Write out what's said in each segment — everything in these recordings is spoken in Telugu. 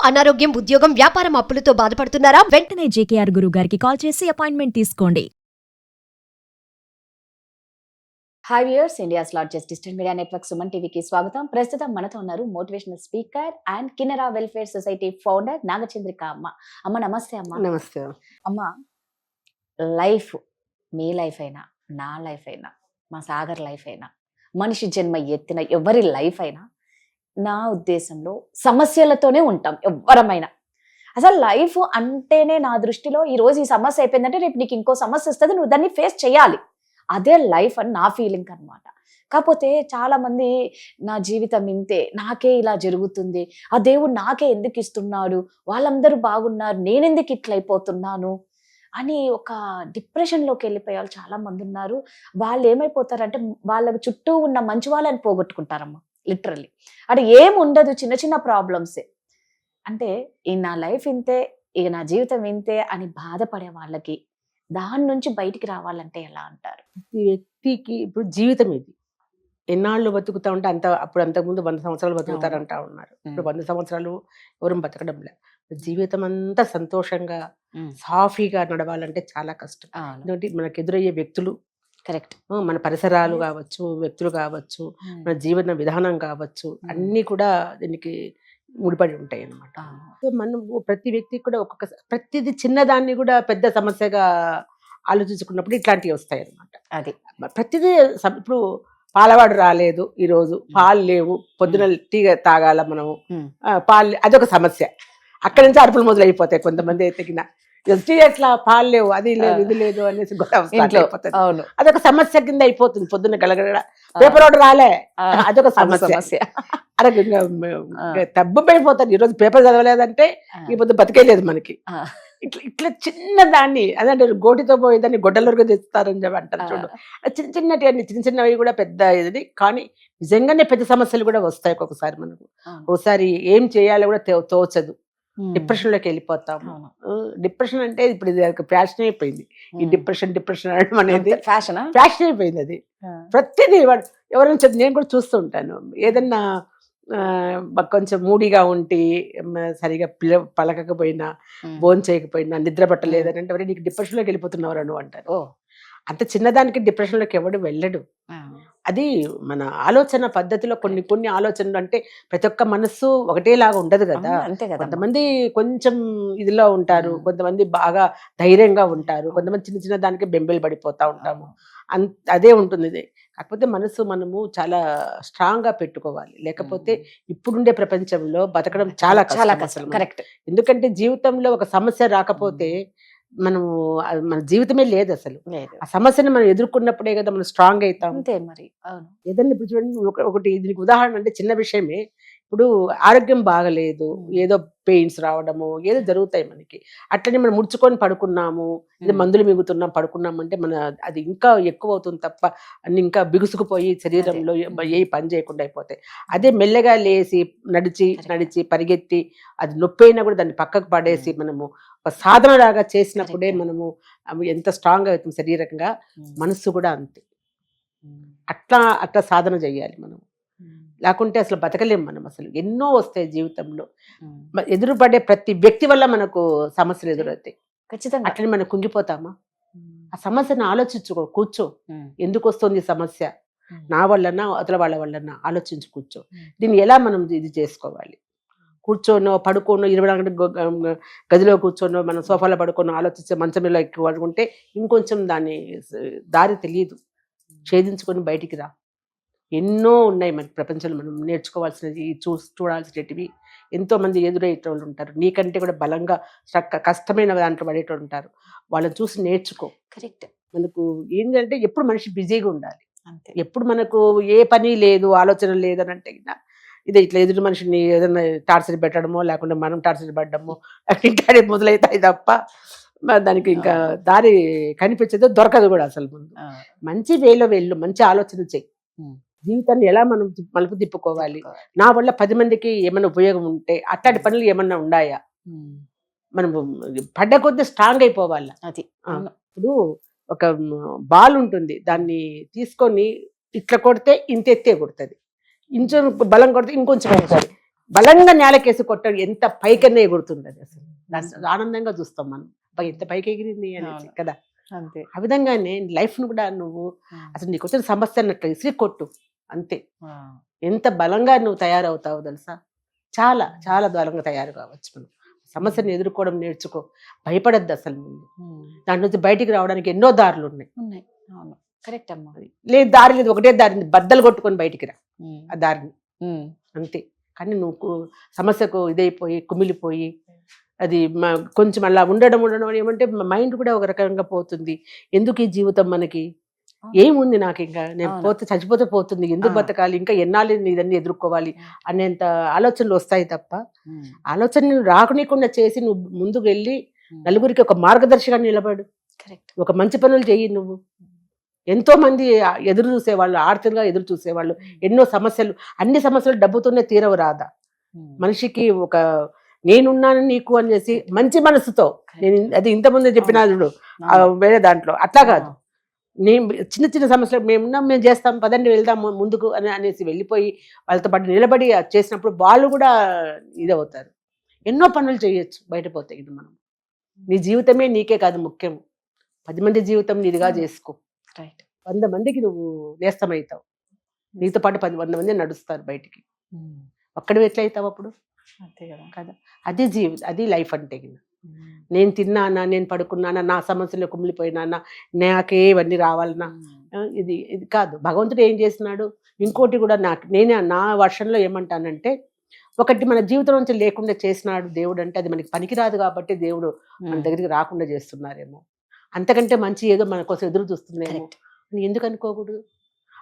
అనారోగ్యం, ఉద్యోగం, వ్యాపారం అప్పులతో బాధపడుతున్నారా? వెంటనే జేకేఆర్ గురువు గారికి కాల్ చేసి అపాయింట్మెంట్ తీసుకోండి. Hi viewers, India's largest digital media network Suman టీవీకి స్వాగతం. ప్రస్తుతం మనతో ఉన్నారు motivational speaker and Kinnera welfare society founder Nagachandrika అమ్మ. అమ్మ నమస్తే. అమ్మ నమస్తే. అమ్మ, లైఫ్, మీ లైఫ్ అయినా, నా లైఫ్ అయినా, మా సాగర్ లైఫ్ అయినా, మనిషి జన్మ ఎత్తిన ఎవరి లైఫ్ అయినా, నా ఉద్దేశంలో సమస్యలతోనే ఉంటాం ఎవ్వరమైనా. అసలు లైఫ్ అంటేనే నా దృష్టిలో ఈరోజు ఈ సమస్య అయిపోయిందంటే రేపు నీకు ఇంకో సమస్య వస్తుంది, నువ్వు దాన్ని ఫేస్ చేయాలి. అదే లైఫ్ అని నా ఫీలింగ్ అనమాట. కాకపోతే చాలా మంది నా జీవితం ఇంతే, నాకే ఇలా జరుగుతుంది, ఆ దేవుడు నాకే ఎందుకు ఇస్తున్నాడు, వాళ్ళందరూ బాగున్నారు, నేనెందుకు ఇట్లా అయిపోతున్నాను అని ఒక డిప్రెషన్లోకి వెళ్ళిపోయే వాళ్ళు చాలా మంది ఉన్నారు. వాళ్ళు ఏమైపోతారంటే వాళ్ళ చుట్టూ ఉన్న మంచి వాళ్ళని పోగొట్టుకుంటారమ్మా, లిటరల్లీ. అంటే ఏముండదు, చిన్న చిన్న ప్రాబ్లమ్సే. అంటే ఈ నా లైఫ్ ఇంతే, ఇక నా జీవితం ఇంతే అని బాధపడే వాళ్ళకి దాని నుంచి బయటికి రావాలంటే ఎలా అంటారు? ఈ వ్యక్తికి ఇప్పుడు జీవితం ఇది ఎన్నాళ్ళు బతుకుతా ఉంటే అప్పుడు అంతకుముందు 100 సంవత్సరాలు బతుకుతారంటా ఉన్నారు. ఇప్పుడు 100 సంవత్సరాలు ఎవరు బతకడం లే. జీవితం అంతా సంతోషంగా సాఫీగా నడవాలంటే చాలా కష్టం. ఎందుకంటే మనకు ఎదురయ్యే వ్యక్తులు, కరెక్ట్, మన పరిసరాలు కావచ్చు, వ్యక్తులు కావచ్చు, మన జీవన విధానం కావచ్చు, అన్నీ కూడా దీనికి ముడిపడి ఉంటాయి అన్నమాట. సో మనం ప్రతి వ్యక్తికి కూడా ప్రతిది చిన్నదాన్ని కూడా పెద్ద సమస్యగా ఆలోచించుకున్నప్పుడు ఇట్లాంటివి వస్తాయి అన్నమాట. అది ప్రతిదీ ఇప్పుడు పాలవాడు రాలేదు, ఈరోజు పాలు లేవు, పొద్దున టీ తాగాల మనము, పాలు, అదొక సమస్య. అక్కడి నుంచి అరుపులు మొదలైపోతాయి. కొంతమంది ఎత్తికిన టీ ఎట్లా, పాలు లేవు, అది లేదు, ఇది లేదు అనేసి అయిపోతుంది. అదొక సమస్య కింద అయిపోతుంది. పొద్దున్న గలగడ పేపర్ ఒకటి రాలే, అదొక సమస్య. అరే తబ్బు పడిపోతాను, ఈరోజు పేపర్ చదవలేదంటే ఈ పొద్దు బతికేలేదు మనకి. ఇట్లా ఇట్లా చిన్న దాన్ని, అదంటే గోటితో పోయేదాన్ని గొడ్డలరుగా తెస్తారని చెప్పి అంటారు చూడు. చిన్న చిన్నటి అన్ని చిన్న చిన్నవి కూడా పెద్ద ఇది. కానీ నిజంగానే పెద్ద సమస్యలు కూడా వస్తాయి ఒక్కొక్కసారి మనకు. ఒకసారి ఏం చేయాలో కూడా తోచదు, డిప్రెషన్ లోకి వెళ్ళిపోతాము. డిప్రెషన్ అంటే ఇప్పుడు ఇది ఫ్యాషన్ అయిపోయింది. ఈ డిప్రెషన్ అనడం అనేది ఫ్యాషన్ అయిపోయింది. అది ప్రతిదీ ఎవరైనా నేను కూడా చూస్తూ ఉంటాను. ఏదన్నా కొంచెం మూడీగా ఉండి సరిగా పలకకపోయినా, భోజనం చేయకపోయినా, నిద్ర పట్టలేదని అంటే నీకు డిప్రెషన్లోకి వెళ్ళిపోతున్నవారు నువ్వు అంటారు. అంత చిన్నదానికి డిప్రెషన్లోకి ఎవడు వెళ్ళడు. అది మన ఆలోచన పద్ధతిలో కొన్ని ఆలోచనలు, అంటే ప్రతి ఒక్క మనస్సు ఒకటేలాగా ఉండదు కదా. కొంతమంది కొంచెం ఇదిలో ఉంటారు, కొంతమంది బాగా ధైర్యంగా ఉంటారు, కొంతమంది చిన్న చిన్న దానికి బెంబేలు పడిపోతా ఉంటాము. అదే ఉంటుంది ఇది. కాకపోతే మనసు మనము చాలా స్ట్రాంగ్ గా పెట్టుకోవాలి. లేకపోతే ఇప్పుడుండే ప్రపంచంలో బతకడం చాలా కష్టం. కరెక్ట్. ఎందుకంటే జీవితంలో ఒక సమస్య రాకపోతే మన జీవితమే లేదు అసలు. ఆ సమస్యను మనం ఎదుర్కొన్నప్పుడే కదా మనం స్ట్రాంగ్ అవుతాం. అంతే మరి. ఏదన్నా ఇప్పుడు చూడండి, ఒకటి దీనికి ఉదాహరణ, అంటే చిన్న విషయమే. ఇప్పుడు ఆరోగ్యం బాగలేదు, ఏదో పెయిన్స్ రావడము ఏదో జరుగుతాయి మనకి. అట్లనే మనం ముడుచుకొని పడుకున్నాము, ఇది మందులు మిగుతున్నాం పడుకున్నాము అంటే అది ఇంకా ఎక్కువ అవుతుంది తప్ప అన్ని ఇంకా బిగుసుకుపోయి శరీరంలో ఏ పని చేయకుండా అయిపోతాయి. అదే మెల్లగా లేచి నడిచి పరిగెత్తి అది నొప్పి అయినా కూడా దాన్ని పక్కకు పడేసి మనము ఒక సాధనలాగా చేసినప్పుడే మనము ఎంత స్ట్రాంగ్ అవుతుంది శరీరంగా, మనస్సు కూడా అంతే. అట్లా సాధన చేయాలి మనం. లేకుంటే అసలు బతకలేం మనం. అసలు ఎన్నో వస్తాయి జీవితంలో. ఎదురుపడే ప్రతి వ్యక్తి వల్ల మనకు సమస్యలు ఎదురవుతాయి. ఖచ్చితంగా. అట్లనే మనం కుంగిపోతామా? ఆ సమస్యను ఆలోచించుకో, కూర్చో. ఎందుకు వస్తుంది సమస్య, నా వల్లనా అతల వాళ్ళ వల్లనా ఆలోచించి కూర్చో. దీన్ని ఎలా మనం ఇది చేసుకోవాలి? కూర్చోనో పడుకోనో 24 గంటలు గదిలో కూర్చోనో మనం సోఫాలో పడుకోనో ఆలోచించే మంచం మీద ఎక్కువ పడుకుంటే ఇంకొంచెం దారి తెలియదు. ఛేదించుకొని బయటికి రా. ఎన్నో ఉన్నాయి మనకి ప్రపంచంలో మనం నేర్చుకోవాల్సినవి, చూడాల్సినవి. ఎంతో మంది ఎదురయ్యేటోళ్ళు ఉంటారు, నీకంటే కూడా బలంగా కష్టమైన దాంట్లో పడేటోళ్ళు ఉంటారు. వాళ్ళని చూసి నేర్చుకో. కరెక్ట్. మనకు ఏంటంటే ఎప్పుడు మనిషి బిజీగా ఉండాలి. ఎప్పుడు మనకు ఏ పని లేదు, ఆలోచన లేదని అంటే ఇదే ఇట్లా ఎదుటి మనిషిని ఏదైనా టార్చర్ పెట్టడమో, లేకుంటే మనం టార్చర్ పడ్డమో ఇంకా మొదలవుతాయి తప్ప దానికి ఇంకా దారి కనిపించదు, దొరకదు కూడా. అసలు ముందు మంచి వేలో వెళ్ళు, మంచి ఆలోచన చెయ్యి. జీవితాన్ని ఎలా మనం మలుపు తిప్పుకోవాలి, నా వల్ల 10 మందికి ఏమైనా ఉపయోగం ఉంటే అట్లాంటి పనులు ఏమన్నా ఉన్నాయా, మనం పడ్డ కొద్ది స్ట్రాంగ్ అయిపోవాలి. అది ఇప్పుడు ఒక బాల్ ఉంటుంది, దాన్ని తీసుకొని ఇట్లా కొడితే ఇంత ఎత్తే కొడుతుంది, ఇంకొంచెం బలం కొడితే ఇంకొంచెం కొడుతుంది. బలంగా నేలకేసి కొట్టడం ఎంత పైకన్నా ఎగురుతుంది అది అసలు. దాన్ని ఆనందంగా చూస్తాం మనం, అబ్బా ఎంత పైకి ఎగిరింది అనేసి అవును. కదా. అంతే. ఆ విధంగానే లైఫ్ను కూడా నువ్వు అసలు నీకు వచ్చిన సమస్య అన్నట్లు ఇసిరి కొట్టు అంతే. ఎంత బలంగా నువ్వు తయారవుతావు తెలుసా, చాలా చాలా బలంగా తయారు కావచ్చు. మనం సమస్యను ఎదుర్కోవడం నేర్చుకో, భయపడద్దు అసలు ముందు. దాంట్లో నుంచి బయటికి రావడానికి ఎన్నో దారులు ఉన్నాయి. ఉన్నాయి. అవును, కరెక్ట్ అమ్మా. లేదు దారి లేదు, ఒకటే దారిని బద్దలు కొట్టుకొని బయటికి రా ఆ దారిని, అంతే. కానీ నువ్వు సమస్యకు ఇదైపోయి కుమిలిపోయి అది కొంచెం అలా ఉండడం ఏమంటే మైండ్ కూడా ఒక రకంగా పోతుంది. ఎందుకు ఈ జీవితం మనకి, ఏముంది నాకు, ఇంకా నేను పోతే చచ్చిపోతే పోతుంది, ఎందుకు బతకాలి, ఇంకా ఎన్నాళ్ళు ఇదన్నీ ఎదుర్కోవాలి అనేంత ఆలోచనలు వస్తాయి తప్ప, ఆలోచన రాకనీయకుండా చేసి నువ్వు ముందుకు వెళ్ళి నలుగురికి ఒక మార్గదర్శిగా నిలబడు. కరెక్ట్. ఒక మంచి పనులు చెయ్యి నువ్వు. ఎంతో మంది ఎదురు చూసేవాళ్ళు, ఆర్థికంగా ఎదురు చూసేవాళ్ళు, ఎన్నో సమస్యలు, అన్ని సమస్యలు డబ్బుతోనే తీరవు రాదా. మనిషికి ఒక నేనున్నాను నీకు అనేసి మంచి మనసుతో, నేను అది ఇంతకుముందే చెప్పిన వేరే దాంట్లో అట్లా కాదు, నేను చిన్న చిన్న సమస్యలు మేమున్నాం, మేము చేస్తాం, పదండి వెళ్దాం ముందుకు అనేసి వెళ్ళిపోయి వాళ్ళతో పాటు నిలబడి చేసినప్పుడు వాళ్ళు కూడా ఇదవుతారు. ఎన్నో పనులు చేయొచ్చు బయట పోతే. ఇది మనం నీ జీవితమే నీకే కాదు ముఖ్యం, 10 మంది జీవితం నీదిగా చేసుకో. రైట్. 100 మందికి నువ్వు నేస్తమవుతావు, నీతో పాటు 100 మంది నడుస్తారు బయటికి. ఒక్కడు ఎట్లయితావు అప్పుడు, అంతే కదా. కదా. అది జీవితం, అది లైఫ్ అంటే. నేను తిన్నానా, నేను పడుకున్నానా, నా సమస్యలు కుమిలిపోయినానా, నాకే ఇవన్నీ రావాలన్నా, ఇది ఇది కాదు. భగవంతుడు ఏం చేస్తున్నాడు, ఇంకోటి కూడా నేనే నా వర్షంలో ఏమంటానంటే, ఒకటి మన జీవితం నుంచి లేకుండా చేసినాడు దేవుడు అంటే అది మనకి పనికిరాదు కాబట్టి దేవుడు మన దగ్గరికి రాకుండా చేస్తున్నారేమో, అంతకంటే మంచి ఏదో మన కోసం ఎదురు చూస్తుందేమో అని ఎందుకు అనుకోకూడదు.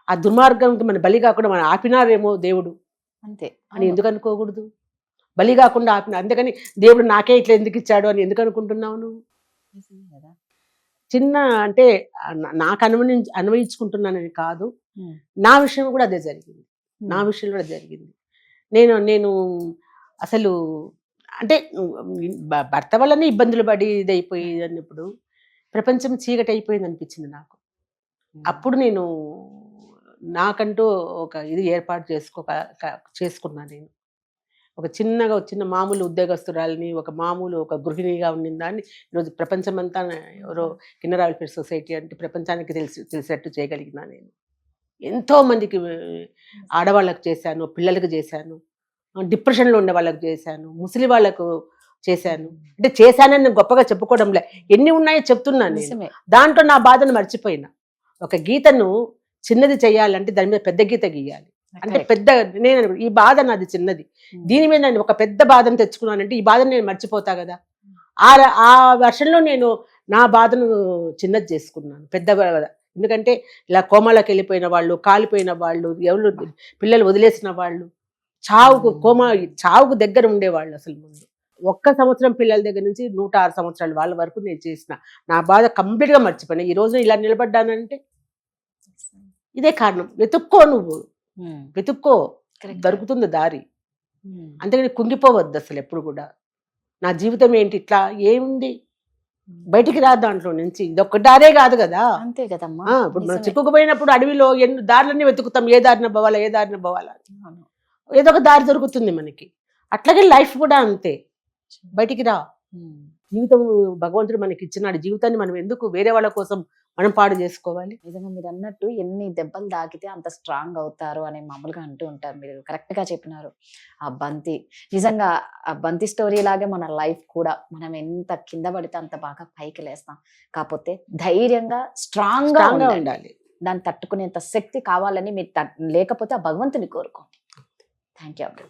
ఆ దుర్మార్గంకి మన బలి కాకుండా మనం ఆపినారేమో దేవుడు అంతే అని ఎందుకు అనుకోకూడదు. బలి కాకుండా ఆపిన, అందుకని దేవుడు నాకే ఇట్లా ఎందుకు ఇచ్చాడు అని ఎందుకు అనుకుంటున్నావు నువ్వు. చిన్న అంటే నాకు అన్వయించుకుంటున్నానని కాదు, నా విషయం కూడా అదే జరిగింది. నా విషయంలో కూడా జరిగింది. నేను అసలు అంటే భర్త వల్లనే ఇబ్బందులు పడి ఇదైపోయి అన్నప్పుడు ప్రపంచం చీకటి అయిపోయింది అనిపించింది నాకు. అప్పుడు నేను నాకంటూ ఒక ఇది ఏర్పాటు చేసుకున్నాను. నేను ఒక చిన్న మామూలు ఉద్యోగస్తురాలని, ఒక గృహిణిగా ఉండిన దాన్ని ఈరోజు ప్రపంచమంతా ఎవరో కిన్నెర వెల్ఫేర్ సొసైటీ అంటే ప్రపంచానికి తెలిసేట్టు చేయగలిగినా. నేను ఎంతో మందికి ఆడవాళ్ళకు చేశాను, పిల్లలకు చేశాను, డిప్రెషన్లో ఉండే వాళ్ళకు చేశాను, ముసలి వాళ్ళకు చేశాను. అంటే చేశానని గొప్పగా చెప్పుకోవడంలే, ఎన్ని ఉన్నాయో చెప్తున్నాను నేను. దాంట్లో నా బాధను మర్చిపోయినా. ఒక గీతను చిన్నది చేయాలంటే దాని మీద పెద్ద గీత గీయాలి. అంటే పెద్ద నేను ఈ బాధ నాది చిన్నది, దీని మీద నేను ఒక పెద్ద బాధను తెచ్చుకున్నానంటే ఈ బాధను నేను మర్చిపోతా కదా. ఆ వర్షంలో నేను నా బాధను చిన్నది చేసుకున్నాను, పెద్ద. ఎందుకంటే ఇలా కోమాలోకి వెళ్ళిపోయిన వాళ్ళు, కాలిపోయిన వాళ్ళు, ఎవరు పిల్లలు వదిలేసిన వాళ్ళు, చావుకు దగ్గర ఉండేవాళ్ళు. అసలు ముందు 1 సంవత్సరం పిల్లల దగ్గర నుంచి 106 సంవత్సరాలు వాళ్ళ వరకు నేను చేసిన నా బాధ కంప్లీట్గా మర్చిపోయినా. ఈ రోజు ఇలా నిలబడ్డానంటే ఇదే కారణం. నువ్వు వెతుక్కో, దొరుకుతుంది దారి. అంతేగాని కుంగిపోవద్దు అసలు ఎప్పుడు కూడా. నా జీవితం ఏంటి, ఇట్లా ఏముంది, బయటికి రా దాంట్లో నుంచి. ఇది ఒక్క దారే కాదు కదా. అంతే కదమ్మా. ఇప్పుడు మనం చిక్కుకుపోయినప్పుడు అడవిలో ఎన్ని దారులన్నీ వెతుకుతాం, ఏ దారిన పోవాలా, ఏదో ఒక దారి దొరుకుతుంది మనకి. అట్లాగే లైఫ్ కూడా అంతే, బయటికి రా. జీవితం భగవంతుడు మనకి ఇచ్చినాడు, జీవితాన్ని మనం ఎందుకు వేరే వాళ్ళ కోసం మనం పాడు చేసుకోవాలి. నిజంగా మీరు అన్నట్టు ఎన్ని దెబ్బలు తాకితే అంత స్ట్రాంగ్ అవుతారు అని మామూలుగా అంటూ ఉంటారు. మీరు కరెక్ట్ గా చెప్పినారు. ఆ బంతి, నిజంగా ఆ బంతి స్టోరీ లాగే మన లైఫ్ కూడా, మనం ఎంత కింద పడితే అంత బాగా పైకి లేస్తాం. కాకపోతే ధైర్యంగా స్ట్రాంగ్ గా ఉండాలి. దాన్ని తట్టుకునేంత శక్తి కావాలని మీరు లేకపోతే ఆ భగవంతుని కోరుకోండి. Thank you.